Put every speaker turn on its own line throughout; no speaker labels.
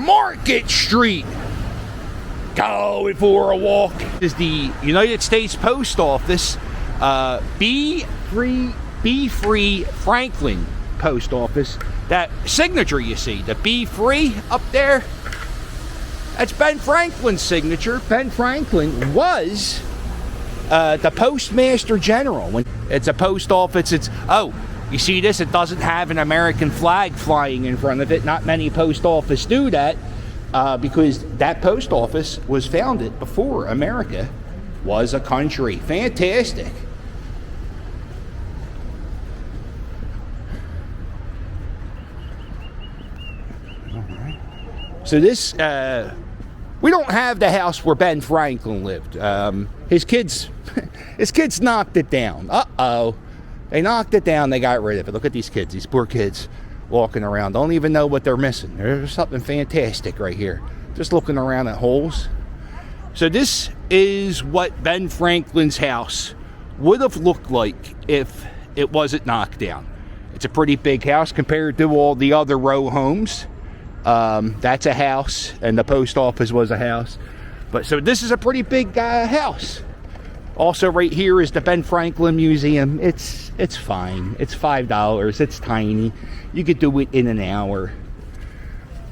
Market Street. Going for a walk. This is the United States Post Office. Be Free Franklin Post Office. That signature you see, the Be Free up there, that's Ben Franklin's signature. Ben Franklin was the Postmaster General. When it's a post office, you see this? It doesn't have an American flag flying in front of it. Not many post offices do that because that post office was founded before America was a country. Fantastic. So this, we don't have the house where Ben Franklin lived. His kids knocked it down. Uh-oh. They knocked it down, they got rid of it. Look at these kids, these poor kids walking around. Don't even know what they're missing. There's something fantastic right here. Just looking around at holes. So this is what Ben Franklin's house would have looked like if it wasn't knocked down. It's a pretty big house compared to all the other row homes. That's a house, and the post office was a house. But so this is a pretty big house. Also, right here is the Ben Franklin Museum. It's fine. It's $5. It's tiny. You could do it in an hour.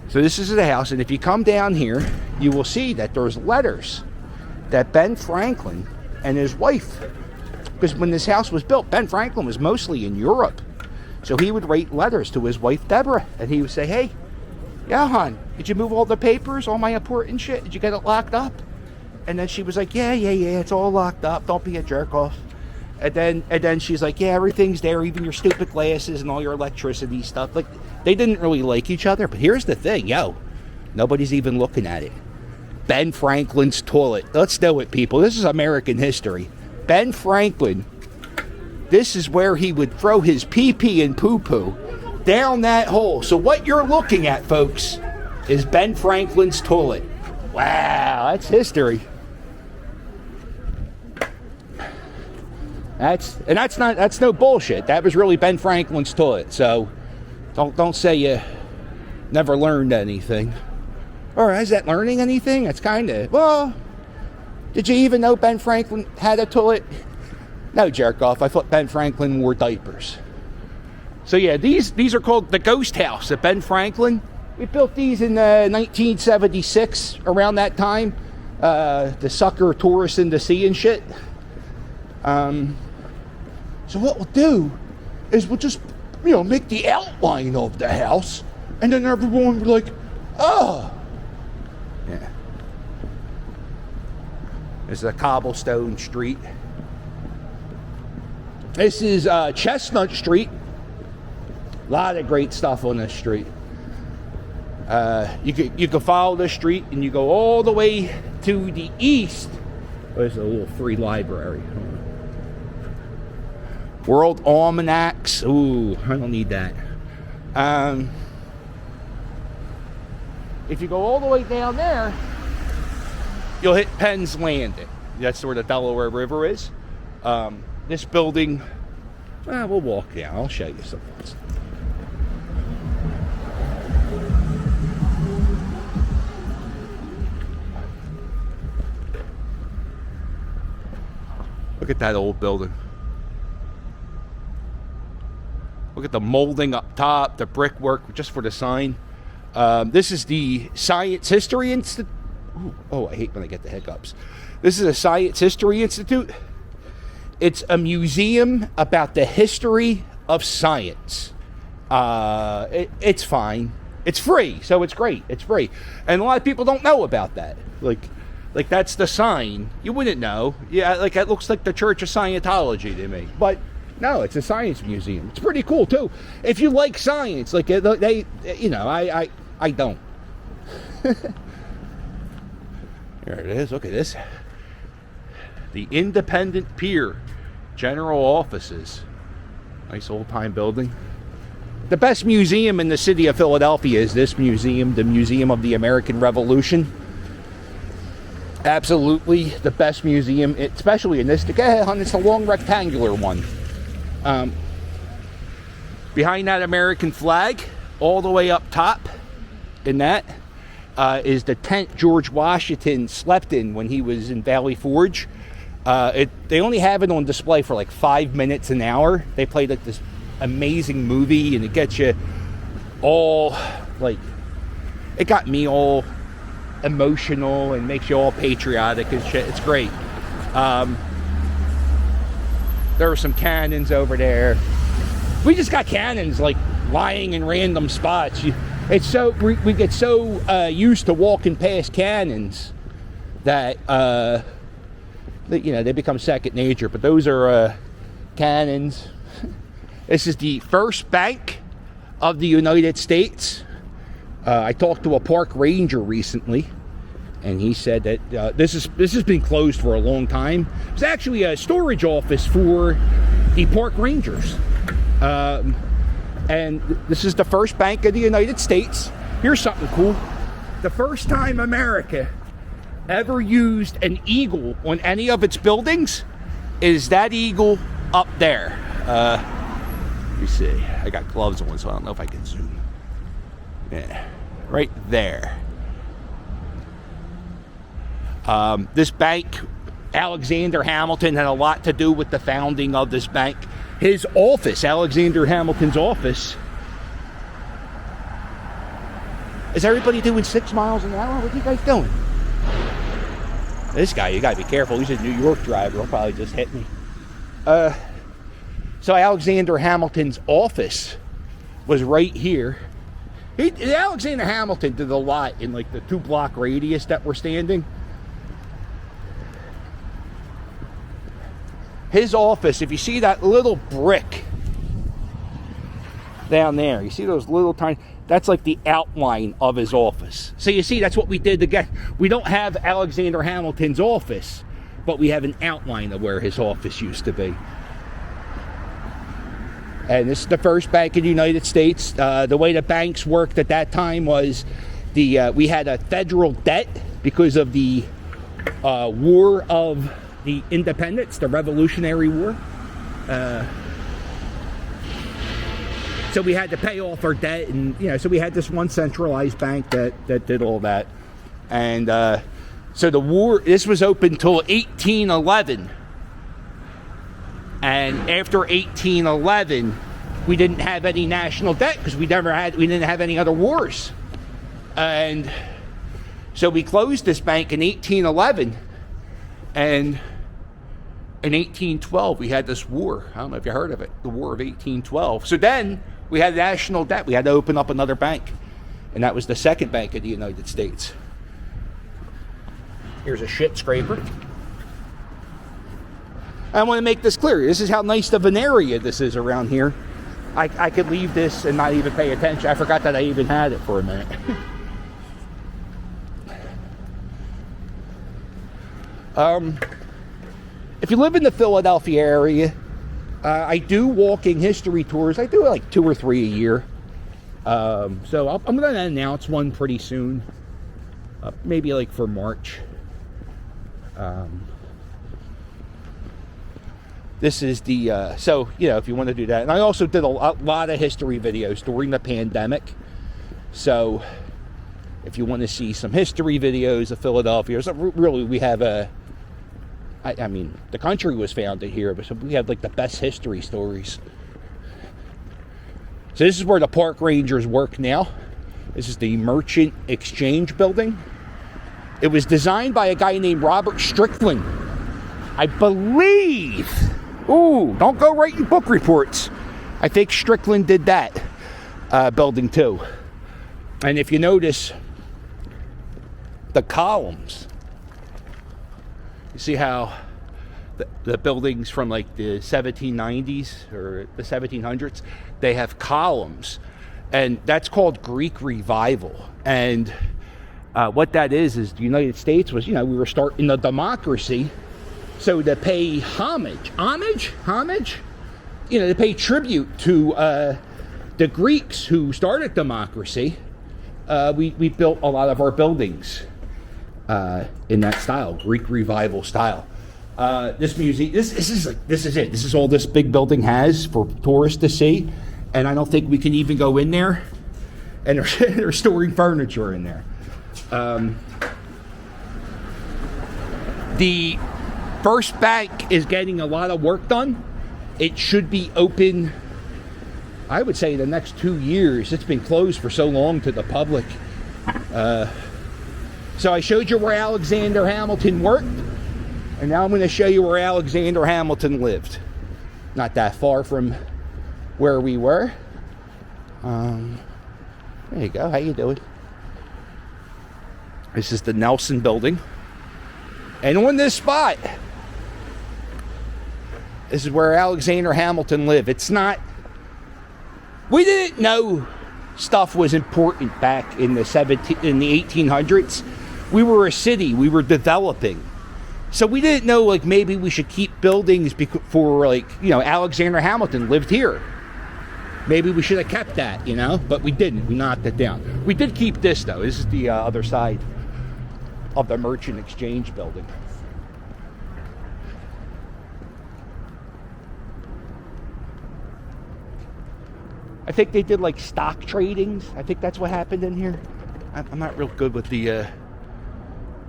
So this is the house, and if you come down here, you will see that there's letters that Ben Franklin and his wife, because when this house was built, Ben Franklin was mostly in Europe. So he would write letters to his wife, Deborah, and he would say, hey, yeah, hon, did you move all the papers, all my important shit? Did you get it locked up? And then she was like, yeah, it's all locked up. Don't be a jerk off. And then she's like, yeah, everything's there, even your stupid glasses and all your electricity stuff. Like, they didn't really like each other. But here's the thing, nobody's even looking at it. Ben Franklin's toilet. Let's know it, people. This is American history. Ben Franklin, this is where he would throw his pee-pee and poo-poo down that hole. So what you're looking at, folks, is Ben Franklin's toilet. Wow, that's history. That's no bullshit. That was really Ben Franklin's toilet. So don't say you never learned anything. Or is that learning anything? That's kind of, well, did you even know Ben Franklin had a toilet? No, jerk off. I thought Ben Franklin wore diapers. So yeah, these are called the Ghost House at Ben Franklin. We built these in 1976, around that time. The sucker tourists into sea and shit. So what we'll do is we'll just, make the outline of the house, and then everyone will be like, oh. Yeah. This is a cobblestone street. This is Chestnut Street. A lot of great stuff on this street. You can follow this street and you go all the way to the east. There's a little free library. World Almanacs. Ooh, I don't need that. If you go all the way down there, you'll hit Penn's Landing. That's where the Delaware River is. This building, we'll walk down. I'll show you some things. Look at that old building. Look at the molding up top, the brickwork just for the sign. This is the Science History Institute. Oh, I hate when I get the hiccups. This is a Science History Institute. It's a museum about the history of science. It's fine. It's free, so it's great. It's free. And a lot of people don't know about that. Like that's the sign. You wouldn't know. Yeah, like it looks like the Church of Scientology to me. But no, it's a science museum. It's pretty cool too. If you like science, like they, I don't. There it is. Look at this. The Independent Pier General Offices. Nice old time building. The best museum in the city of Philadelphia is this museum, the Museum of the American Revolution. Absolutely the best museum, especially in this. Go ahead, hon, it's a long rectangular one. Behind that American flag, all the way up top in that, is the tent George Washington slept in when he was in Valley Forge. They only have it on display for like 5 minutes an hour. They played like this amazing movie, and it gets you all like, it got me all emotional and makes you all patriotic and shit. It's great. There were some cannons over there. We just got cannons like lying in random spots. It's so we get so used to walking past cannons that they become second nature. But those are cannons. This is the first bank of the United States. I talked to a park ranger recently, and he said that this has been closed for a long time. It's actually a storage office for the park rangers. And this is the first bank of the United States. Here's something cool. The first time America ever used an eagle on any of its buildings is that eagle up there. Let me see. I got gloves on, so I don't know if I can zoom. Yeah, right there. This bank, Alexander Hamilton, had a lot to do with the founding of this bank. His office, Alexander Hamilton's office. Is everybody doing 6 miles an hour? What are you guys doing? This guy, you gotta be careful. He's a New York driver. He'll probably just hit me. So Alexander Hamilton's office was right here. Alexander Hamilton did a lot in like the 2-block radius that we're standing. His office, if you see that little brick down there, you see those little tiny, that's like the outline of his office. So you see, that's what we did to get, we don't have Alexander Hamilton's office, but we have an outline of where his office used to be. And this is the first bank in the United States. The way the banks worked at that time was we had a federal debt because of the War of the Independence, the Revolutionary War. So we had to pay off our debt, and so we had this one centralized bank that did all that. And so the war, this was open till 1811. And after 1811, we didn't have any national debt because we didn't have any other wars. And so we closed this bank in 1811, and in 1812 we had this war. I don't know if you heard of it, the War of 1812. So then we had national debt. We had to open up another bank, and that was the second bank of the United States. Here's a shit scraper. I want to make this clear. This is how nice of an area this is around here. I could leave this and not even pay attention. I forgot that I even had it for a minute. If you live in the Philadelphia area, I do walking history tours. I do like 2 or 3 a year. So I'm going to announce one pretty soon. Maybe like for March. This is the, so, if you want to do that. And I also did a lot of history videos during the pandemic. So, if you want to see some history videos of Philadelphia, so really we have I mean, the country was founded here, but we have like the best history stories. So this is where the park rangers work now. This is the Merchant Exchange building. It was designed by a guy named Robert Strickland, I believe. Ooh, don't go writing book reports. I think Strickland did that building too. And if you notice the columns, you see how the buildings from like the 1790s or the 1700s, they have columns. And that's called Greek Revival. And what that is the United States was, we were starting a democracy. So to pay homage, to pay tribute to the Greeks who started democracy, we built a lot of our buildings in that style, Greek Revival style. This museum, this is it. This is all this big building has for tourists to see, and I don't think we can even go in there. And they're storing furniture in there. The First Bank is getting a lot of work done. It should be open, I would say, the next 2 years. It's been closed for so long to the public. So I showed you where Alexander Hamilton worked, and now I'm going to show you where Alexander Hamilton lived. Not that far from where we were. There you go. How you doing? This is the Nelson Building. And on this spot, this is where Alexander Hamilton lived. It's not... We didn't know stuff was important back in the 1800s. We were a city. We were developing. So we didn't know, like, maybe we should keep buildings for, like, you know, Alexander Hamilton lived here. Maybe we should have kept that, you know, but we didn't. We knocked it down. We did keep this, though. This is the other side of the Merchant Exchange building. I think they did, like, stock tradings. I think that's what happened in here. I'm not real good with the...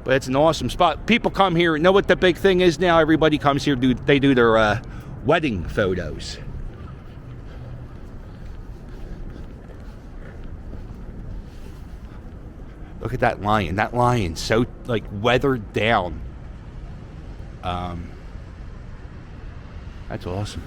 But it's an awesome spot. People come here. Know what the big thing is now? Everybody comes here. They do their wedding photos. Look at that lion. That lion's so, like, weathered down. That's awesome.